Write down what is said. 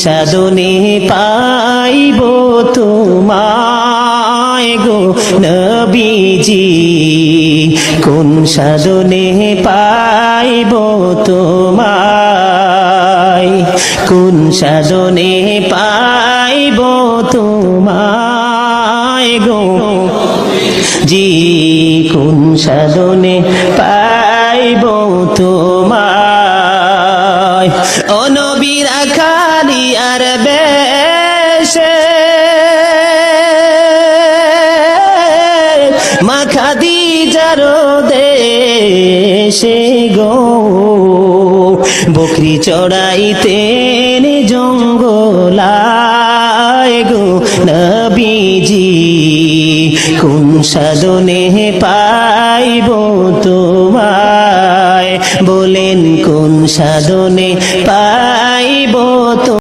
সাধনে পাইব তোমায় গো নবীজি, কোন সাধনে পাইব তোমায়, কোন সাধনে পাইব তোমায় গো জি, কোন সাধনে পাইব তোমায়। ও নবীর আখালি আর বেশে মা খাদিজার দেশে গো, বকরি চড়াইতেন জঙ্গলায় গো নবীজি, কোন সাধনে পাইব তোমায়, বলেন কোন সাধনে পাইব তো